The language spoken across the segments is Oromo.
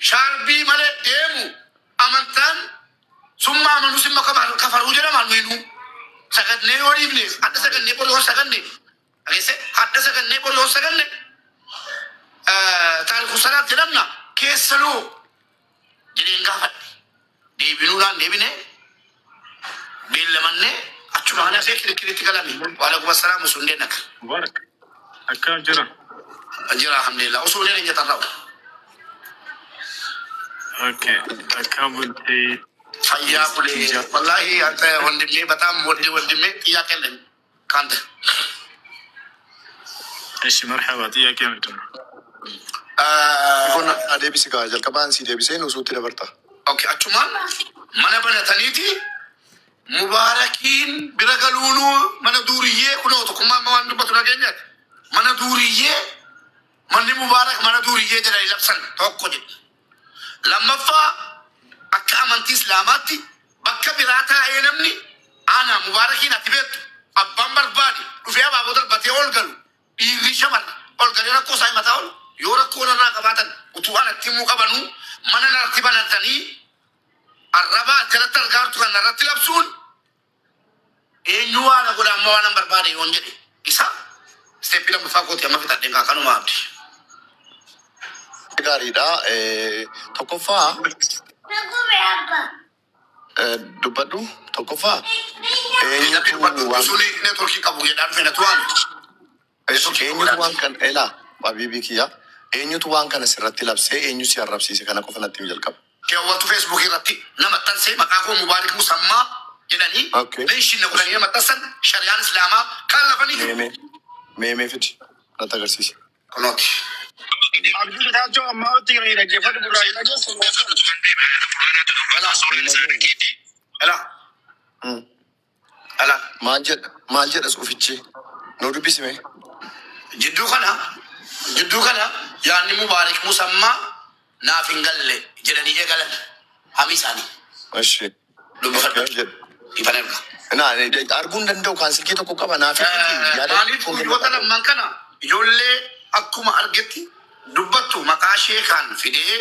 شاربي ماله ديمو أمانتان ثم أمانو سما كفروا جرا مانوينو سكنني وريبني حتى سكنني بولو سكنني أكيسة حتى سكنني بولو سكنني تاريخ الصلاة جرمنا كيسلو جرين كافر دي بنوران دي بنه بيلمنه أشوفنا سيك كريتي كلامي وعليكم السلام وسندنك مبارك أكان جرا جرا الحمد لله وسندنا نجت الرب أوكي أكان بنتي فيا بولي والله أنت وندمي بتام وندمي يا كلم كانت إيش مرحبا يا كم تون كنا أدي بسكاج الكبان سيدي بسين وصوتي لبرتا أوكي أشومان من بنا تنيتي مباركين برجلونو من دورية كنا تكما ما نبتنا جنات من دورية من مبارك من دورية جرى لبسن توقدي لما فا أكا أمانتي إسلاماتي بكا براتا أينمني أنا مباركين أتبت أبان بربادي وفيها بابودر باتي أولغلو إيريشا من أولغلو ركو ساي متاول يوركو لنا كباتن وتوانا تيمو كبانو من نرتبنا تاني الربا جلت الغارتو كان نرتب لبسون إنجوا أنا كنا موانا بربادي يونجدي إسا ستيبلا مفاقوتي أما في تدنغا كانوا مابدي غاريدا توكوفا دبادو توكوفا سولي نتوركي كابو يدان في نتوان eenyutu waan kan elaa babiibii kiyya eenyutu waan kana sirratti labsee eenyu si arrabsiise kana qofa natti jalqaba. Keewwatu feesbuukii irratti nama maxxansee maqaa koo mubaarik musammaa jedhanii beeshin na godhanii nama maxxansan shariyaan islaamaa kan lafanii. Meemee fidi natti agarsiise. Kunooti. Abdii bitaachoo ammaa watti gadi dhaggeeffatu gurraacha dhageessu. Ala. Maal jedha suufichi nuu dubbisime. Jidduu kana yaanni mubaarik musammaa naaf hin galle jedhanii eegalan hamii isaanii. Ashi. Dubbifadhu. Ifan erga. Arguun danda'u kan silkii tokko qaba naaf. Maaliif guyyoota lamman kana ijoollee akkuma argetti dubbattu maqaa sheekaan fidee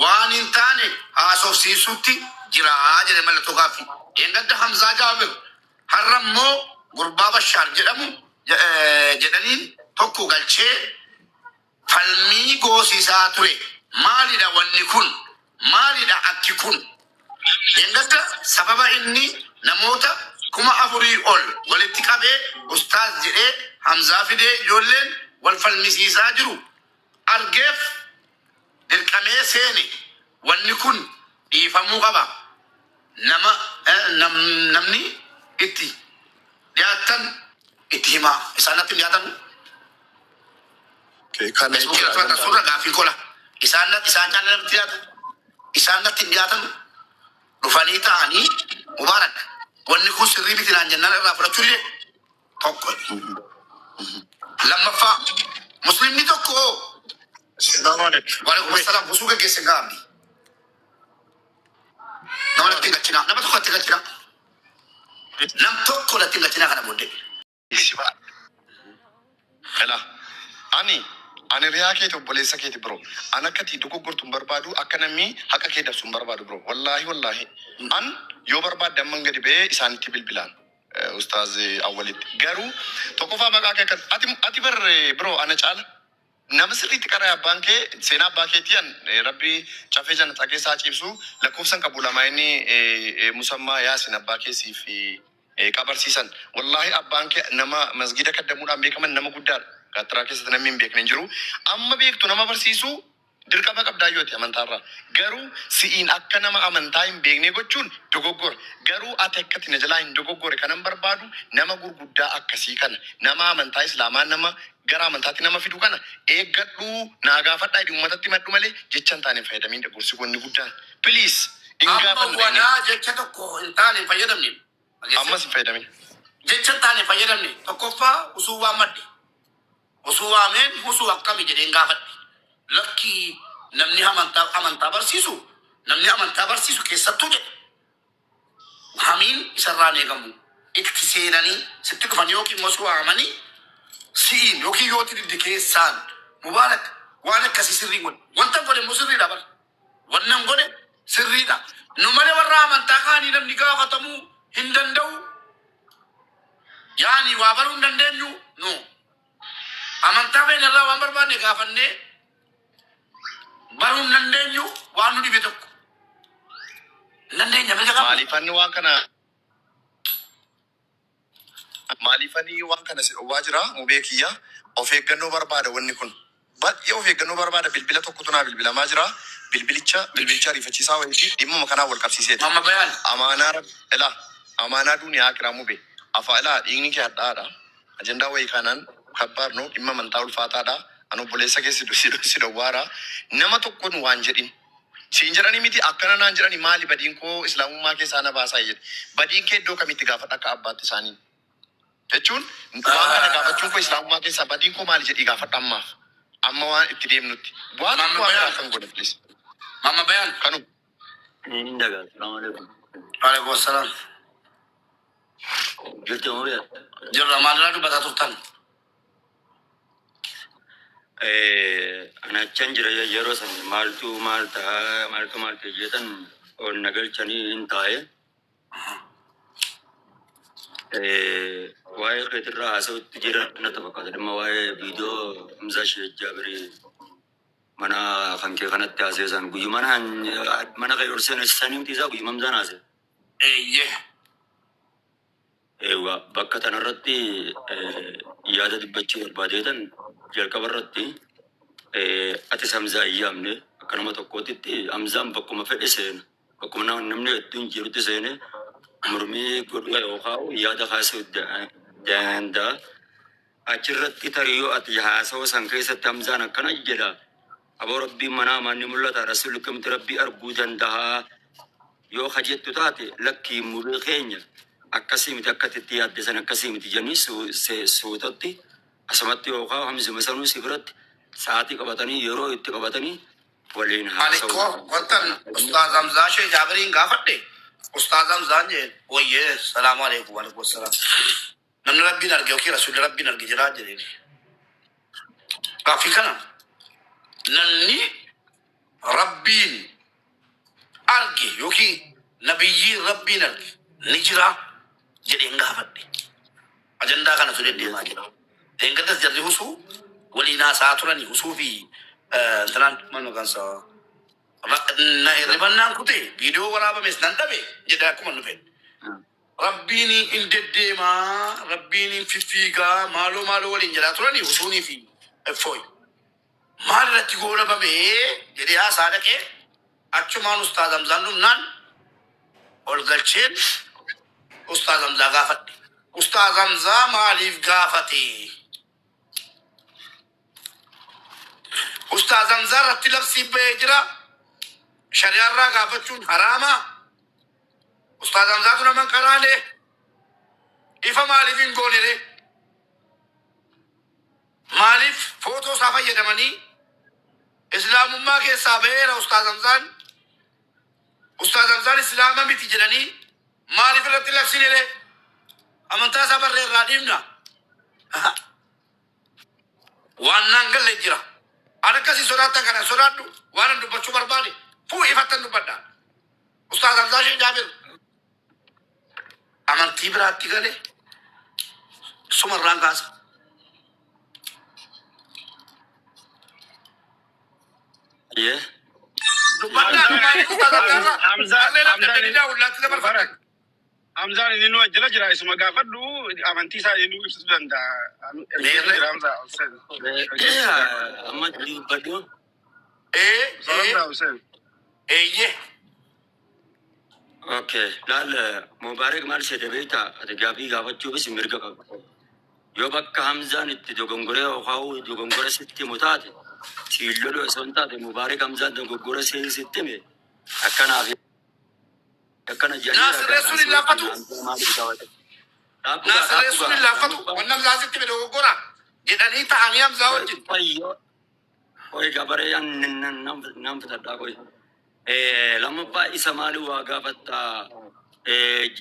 waan hin taane haasofsiisutti jira jedhe mallattoo gaaffii. Eengadda Hamzaa Jaabir har'a immoo gurbaa Bashaar jedhamu jedhaniin tokko galchee falmii goosisaa ture. Maalidha wanni kun? Maalidha akki kun? Eengadda sababa inni namoota 4,000 ol walitti qabee ustaaz jedhee Hamzaa fidee ijoolleen wal falmisiisaa jiru argeef dirqamee seene wanni kun dhiifamuu qaba. Namni itti dhiyaatan itti himaa isaanatti dhiyaatan. Suuraa gaaffii kola isaan caalatti dhiyaatan isaanatti dhiyaatan dhufanii ta'anii mubaarak wanni kun sirrii miti naan jennaan irraa fudhachuu illee tokko. Lammaffaa muslimni tokko waalaikum salaam busuu gaggeesse gaabdi. Nama latti galchinaa nama tokko latti galchinaa nam tokko latti galchinaa kana booddee. Ela ani riyaa keeti obboleessa keeti biro an akkati dogoggortu hin barbaadu akka namni haqa kee dabsu hin barbaadu biro wallaahi an yoo barbaadde amman gadi ba'ee isaanitti bilbilaan ustaaz awwalitti garuu tokkoffaa maqaa kee ati bar biro ana caala nama sirriitti qaraa abbaan kee seenaa abbaa keetii an rabbi cafee jannataa keessaa ciibsu lakkoofsan qabu lamaa inni musammaa yaasin abbaa keessiif qabarsiisan wallaahi abbaan kee nama masgida kaddamuudhaan beekaman nama guddaadha. Gaattiraa keessatti namni hin beekne hin jiru. Amma beektu nama barsiisu dirqama qabdaa yooti amantaarraa. Garuu si'iin akka nama amantaa hin beekne gochuun dogoggora. Garuu ati akkati na jalaa hin dogoggore kanan barbaadu nama gurguddaa akkasii kana nama amantaa islaamaa nama gara amantaatti nama fidu kana eeggadhu naa gaafadhaa hidhi uummatatti maddu malee jecha hin taane hin fayyadamin gorsi goonni guddaan. Please hin gaafannu. Amma jecha tokko hin taane hin fayyadamne. Ammas hin fayyadamin. Jecha hin taane hin fayyadamne tokkoffaa usuu waan madde. Usuu waameen usuu akkami jedheen gaafadhe. Lakki namni amantaa barsiisu keessattuu jedhe. Hamiin isarraan eegamu. Itti seenanii sitti dhufan yookiin osoo waamanii si'iin yookiin yooti diddi keessaan mubaarak waan akkasii sirrii godhe. Wanta godhe immoo sirriidha bara. indandau yani wa baru dandenyu no amanta be na wa barbane gafanne baru dandenyu wa nu dibe tokko dandenya be ga Maalifani waan kana si dhowwaa jira mubeekiyya of eeggannoo barbaada wanni kun baay'ee of eeggannoo barbaada bilbila tokkotu naa bilbilamaa jira bilbilicha rifachiisaa wayitii dhimma kanaa wal qabsiiseeti amaanaa duuniyaa kiraa mube afaa ilaa dhiigni kee hadhaadha ajandaa wayii kanaan kabbaarnu dhimma amantaa ulfaataadha anu obboleessa kee si dhowwaara nama tokkoon waan jedhin siin jedhani miti akkana naan jedhani maali badiin koo islaamummaa keessaa na baasaa jedhe badiin kee iddoo kamitti gaafadha akka abbaatti isaanii jechuun waan kana gaafachuun koo islaamummaa keessaa badiin koo maali jedhii gaafadha ammaaf amma waan itti deemnutti waan kan godhe please mama bayan kanu Indaga, assalamualaikum. alaikum assalam Jirti mo ba? jirra maalirraa dubbataa turtan Ana can jira yeroo san maaltu jedhan ol nagalchanii hin taa'e. Waa'ee keetirraa haasa'utti jira natti fakkaata. Dhimma waa'ee viidiyoo Hamzaa Sheekh Jaabirii mana kan kee kanatti haasesan guyyumaan mana kee ol seenessanii isaa guyyuma Hamzaan haase. eeyyee Bakka tanarratti yaada dubbachuu barbaadeetan jalqaba irratti ati Hamzaa hin yaamne akka nama tokkootitti Hamzaan bakkuma fedhe seena bakkuma namni hedduun jirutti seene mormii godhuu yookaan yaada haasa'u danda'a. Achirratti tariyoo ati haasa'u san keessatti Hamzaan akkana jedha. Aboo rabbiin manaa manni mul'ata rasuulli kamti rabbii arguu danda'a yoo hajettu taate lakkii muree keenya. Akkasii miti akka itti yaaddesan akkasii miti jennii suutatti asumatti yookaan Hamzuma sanuu si biratti sa'aatii qabatanii yeroo itti qabatanii waliin haasa'u. Alikoo wantan Ustaaz Hamzaa Sheekh Jaabiriin gaafadhe Ustaaz Hamzaan jeen wayyee salaamu alaikum alaikum assalaam namni rabbiin arge yookiin rasuulli rabbiin arge jiraa jedheni gaaffii kana namni rabbiin arge yookiin nabiyyiin rabbiin arge ni jiraa jedheen gaafadhe ajandaa kana ture deemaa jira teengadas jarri husuu waliin haasaa turanii husuu fi tanaan mana kansa na ribannaan kute viidiyoo waraabames nan dhabe jedhe akkuma nu fedhe rabbiin hin deddeemaa rabbiin hin fiffiigaa maaloo waliin jedhaa turanii husuunii fi effooy maal irratti goolabame jedhee haasaa dhaqee achumaan Ustaaz Hamzaan dhumnaan ol galcheen Ustaaz Hamzaa gaafadhe. Ustaaz Hamzaa maaliif gaafate? Ustaaz Hamzaa irratti labsii ba'ee jira. Shari'aarraa gaafachuun haraama. Ustaaz Hamzaatu nama qaraalee. Ifa maaliif hin goonere? Maaliif footoo isaa fayyadamanii islaamummaa keessaa ba'eera Ustaaz Hamzaan? Ustaaz Hamzaan islaama miti jedhanii maaliif irratti labsinere amantaa isaa barree irraa dhiibna waan naan galle jira an akkasii sodaata kana sodaadhu waan an dubbachuu barbaade fuu ifattan dubbadha Ustaaz Hamzaa Sheekh Jaabir amantii biraatti gale sumarraan kaasa Hamzaan inni nu ajjala jira isuma gaafadhu amantii isaa inni ibsuu danda'a. Amma dubbadhu. eeyyee Okay, laal Mubaarak maal jedhe beektaa ati gaaffii gaafachuufis mirga qabu. Yoo bakka Hamzaan itti dogongoree yookaan dogongora sitti himu taate siiloluu osoo hin taate Mubaarak Hamzaan dogongora sitti hime akkanaaf akkana jedhanii. Naasirreessuun hin laaffatu. Naasirreessuun hin laaffatu. Wanni Hamzaa sitti hime dogoggora jedhanii ta'anii Hamzaa wajjin. Oye gabaree nan fitadhaa qoy. Lammaffaa isa maali waa gaafattaa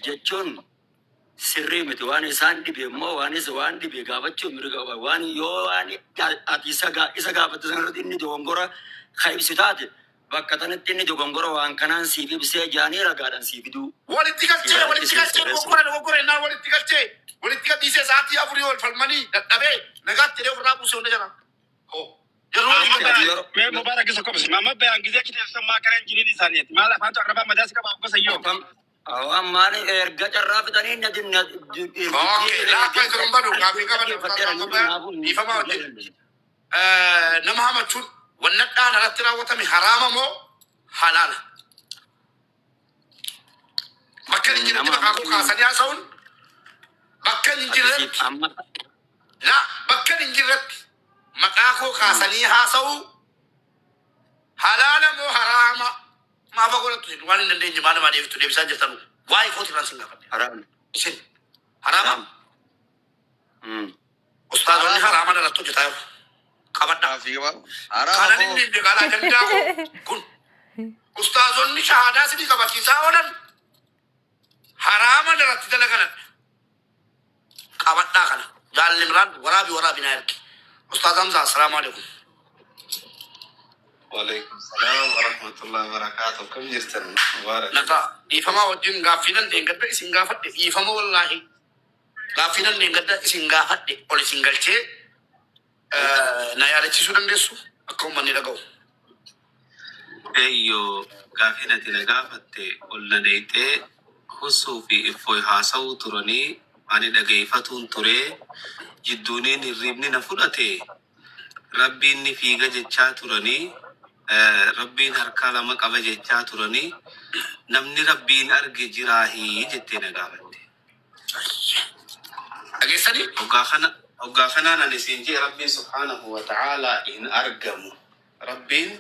jechuun sirrii miti waan isaan dhibe immoo waan dhibe gaafachuun mirga qaba waan yoo waan ati isa gaafate sanarratti inni dogongora kan ibsu taate Bakatan ini dogongoro ang kanan CV bisa jani ragadan CV du. walitti galchee dogoggora innaan walitti gadhiisee sa'aatii afurii ol falmanii dadhabee nagaatti jedhee ofirraa buusee hunda jira. Yeroo Me mubarak isa kopsi. Mama be angize kiti sama karen jini di saniyat. Mala fanto araba madasi ka ba ko sayo. Awam mani erga carra fitani na din na. okay, laafaa jiru badu gaafii qabatu dhiifama hojjetu. Nama hamachuun wanna dhaan irratti raawwatame haraama moo halaala? Bakka hin jirretti maqaa koo kaasanii haasa'uun bakka hin jirretti bakka hin jirretti maqaa koo kaasanii haasa'uu halaala moo haraama? Maafa godhattu waan hin dandeenye maal namaa deebisaa jirtanu waa'ee kooti irraan sin gaafadhe. Haram. Isin haraama? Ustaazonni haraama irratti hojjetaa jiru. Qabadhaa. Kanan inni deegalaa danda'a kun ustaazonni shahaadaa sidii qabachiisaa oolan haraama irratti dalaganadha. Qabadhaa kana jaalli miraan waraabinaa ergi. Ustaaz Hamza assalaamu alaikum. وعليكم السلام ورحمة الله وبركاته. كم جرتن مبارك. Naka dhiifamaa wajjin gaaffiidhan deeggadda isin gaafadhe dhiifama wallaahi gaaffiidhan deeggadda isin gaafadhe ol isin galchee na yaadachiisuu dandeessu akka uummanni dhaga'u. Eeyyoo gaaffiin ati na gaafatte ol na deeytee hussuu fi iffooy haasa'uu turanii ani dhageeffatuun turee jidduuniin hirribni na fudhate rabbiin ni fiiga jechaa turanii rabbiin harkaa lama qaba jechaa turanii namni rabbiin arge jiraahii jettee na gaafatte. Dhageessanii? Hoggaa kanaan ani siin jee rabbiin subhaanahu wa ta'aalaa hin argamu. Rabbiin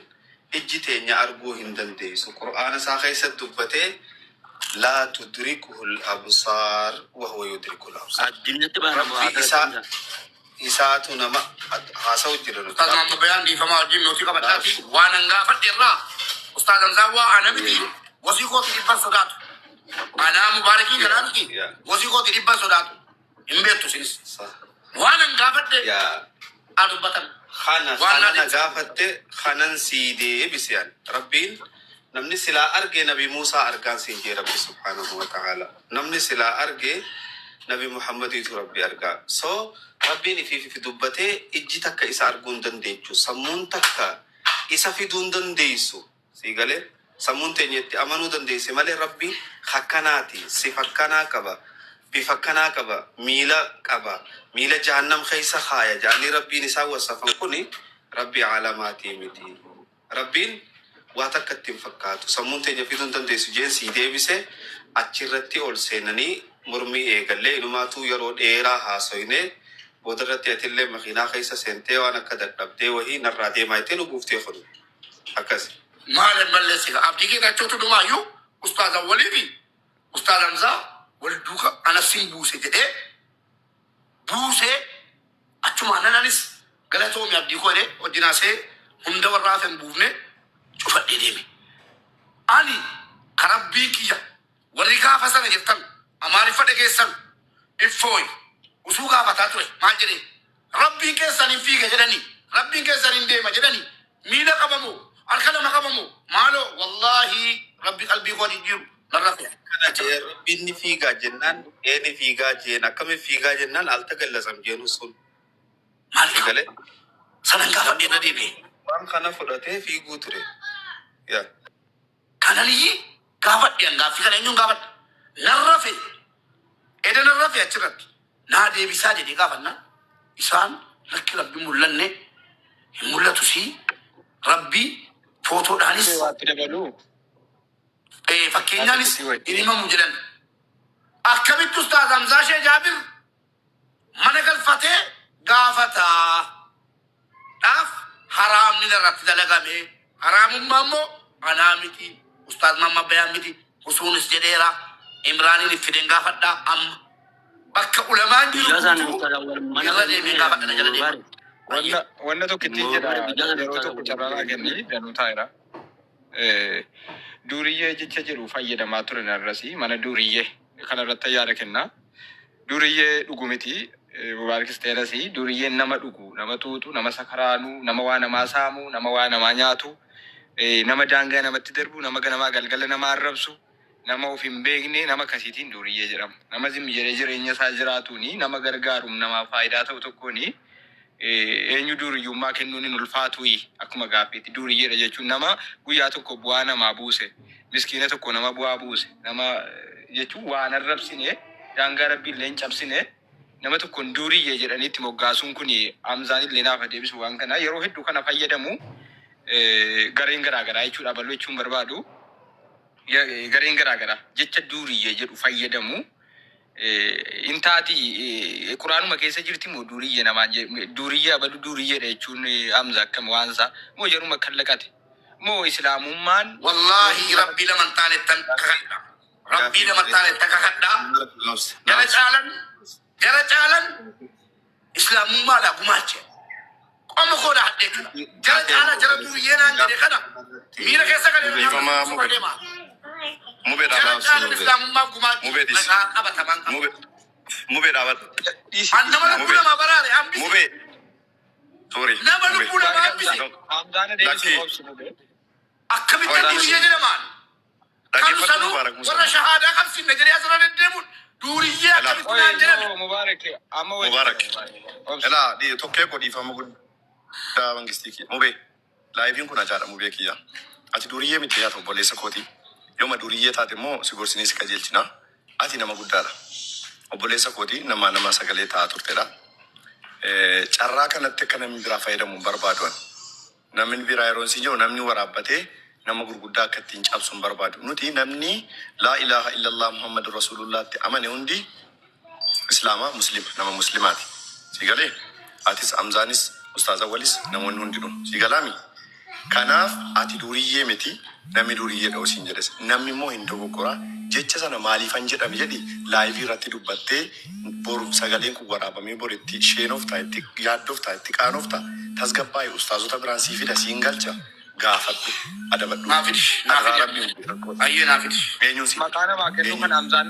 ijji teenya arguu hin dandeessu. Qur'aana isaa keessatti dubbatee laa tudrikuhu al-absaar wa huwa yudriku al-absaar. Addunyaatti baana Rabbi isaatu nama haasa'u jira. Ustaaz Maamma Bayaan dhiifamaa wajjin nootii qabadhaati waan an gaafadhe irraa Ustaaz Hamzaa waa ana miti wasii kooti dhibban sodaatu. Anaa mubaarakii kanaa miti wasii kooti dhibban sodaatu. Hin beektu sinis. Waan an gaafadhe adubbatan. Kana na gaafatte kanan sii deebiseen rabbiin namni silaa arge nabi Muusaa argaan siin jee rabbi subhaanahu wa ta'ala. Namni silaa arge nabi Muhammadiitu rabbi argaa. So rabbiin ifi dubbatee ijji takka isa arguu hin dandeechu. Sammuun takka isa fiduu hin dandeessu. Sii galee sammuun teenyetti amanuu dandeesse malee rabbi hakkanaati. Sif akkanaa qaba. Bifa akkanaa qaba. Miila qaba. Miila jahannam keessa kaaya. Jaanii rabbiin isaa wasafan kuni rabbi caalamaatii miti. Rabbiin waa takka ittiin fakkaatu. Sammuun teenya fiduu hin dandeessu jeen sii deebise achirratti ol seenanii mormii eegallee inumaatuu yeroo dheeraa haasoyne boodarratti atillee makiinaa keessa seentee waan akka dadhabdee wahii narraa deemaa jettee nu guuftee fudhu. Akkas. Maal malleessika abdii kee gachootu dhumaayyuu Ustaaz Awwalii fi Ustaaz Hamzaa wal duuka anasiin buuse jedhee buusee achumaan nananis galatoomi abdii koo jedhee hojjinaasee hunda warraa hin buufne cufadhee deeme. Ani karabbii kiyya warri gaafa sana jirtan amaariffa dhageessan iffooyi usuu gaafataa ture maal jedhee rabbiin keessan hin fiiga jedhanii rabbiin keessan hin deema jedhanii miila qabamoo harka lama qabamoo maaloo wallaahi rabbi qalbii koo jijjiiru narra fe'a. Kana jee rabbiin ni fiigaa jennaan ni fiigaa jeen akkami fiigaa jennaan alta gallasam jeenu sun. Maal Galee sanan gaafadhee na deebi'e. waan kana fudhatee fiiguu ture. Yaa. Kanalii gaafadhee gaaffii kana eenyuun gaafadhe narra fe'e eda narra fe'e achirratti naa deebisaa jedhee gaafannaan isaan lakki rabbi mul'anne hin mul'atu sii rabbii footoodhaanis fakkeenyaanis hin himamu jedhan akkamitti Ustaaz Hamzaa Shee Jaabir mana galfatee gaafataa dhaaf haraamni irratti dalagame haraamummaa immoo anaa miti Ustaaz Maamma Bayaan miti usuunis jedheera Imraaniin fideen gaafadhaa amma bakka ulamaan jiru irra deemee gaafadha jala deema. Wanna tokko ittiin jedha yeroo tokko carraalaa kennii danuu taa'eera. Duriyyee jecha jedhu fayyadamaa ture narrasi mana duriyyee kanarratti yaada kennaa. Duriyyee dhugu miti Mubaarakis ta'eerasi duriyyeen nama dhugu nama tuutu nama sakaraanu nama waa namaa saamu nama waa namaa nyaatu nama daangaa namatti darbu, nama ganamaa galgala nama arrabsu, nama of hin beekne, nama akkasiitiin duuriyyee jedhama. Nama zimmi jedhee jireenya isaa jiraatuuni, nama gargaaruun namaaf faayidaa ta'u tokkooni eenyu duuriyyummaa kennuun hin ulfaatuyi akkuma gaaffiitti duuriyyeedha jechuun nama guyyaa tokko bu'aa namaa buuse, miskiina tokko nama bu'aa buuse, nama jechuun waan arrabsine daangaa rabbiillee hin cabsine nama tokkoon duuriyyee jedhaniitti moggaasuun kun Hamzaan illee naaf deebisu waan kana yeroo hedduu kana fayyadamu gareen garaagaraa jechuudha bal'oo jechuun barbaadu gareen garaagaraa jecha duuriyyee jedhu fayyadamu intaati quraanuma keessa jirti moo duuriyyee namaan duuriyyee abalu duuriyyeedha jechuun Hamza akkam waansa moo jaruma kallaqate moo islaamummaan wallahi rabbii laman taalettan kakadha rabbii laman taalettan kakadha jara caalan islaamummaadha gumaache qomo koodha hadhee kana jara caala jara duuriyyee naan jedhe kana miira keessa kan Mube dhaabaa islaamummaa gumaache maqaa qabataman Mube dhaabaa nama lubbuu namaa baraare hambise Mube sorry nama lubbuu namaa hambise Hamzaan deebisu obsi mube akkamitti duuriyyee jedhamaan kan sanuu warra shahaadaa qabsinne jedhee asirra deddeemuun duuriyyee akkamitti naan jedhame Mubarak amma Mubarak Ela di tokkee ko dhiifama guddaa mangistii kiyya Mube laayiviin kun ajaadha Mube kiyya ati duuriyyee miti yaa ta'u obboleessa kooti yooma duuriyyee taate immoo si gorsinee si qajeelchina ati nama guddaadha obboleessa kooti nama sagalee ta'aa turtedha carraa kanatti akka namni biraa fayyadamu barbaadu namni biraa yeroon si jiru namni waraabbatee nama gurguddaa akka ittiin cabsuun barbaadu nuti namni laa ilaaha illallah muhammadu rasuulullaatti amane hundi islaama muslima nama muslimaati si galee atis Hamzaanis ustaaza walis namoonni hundinuu si galaami kanaaf ati duuriyyee miti namni duuriyyee dha'u siin jedhes namni immoo hin dogoggora jecha sana maaliifan jedhame jedhi laayivii irratti dubbattee boru sagaleen kun waraabamee boritti sheenoof ta'itti yaaddoof ta'itti qaanoof ta'a tasgabbaa'e ustaazota biraan sii fida siin galcha gaafadhu adabadhu naafidi ayyee naafidi eenyuun si maqaa namaa kennu kan Hamzaan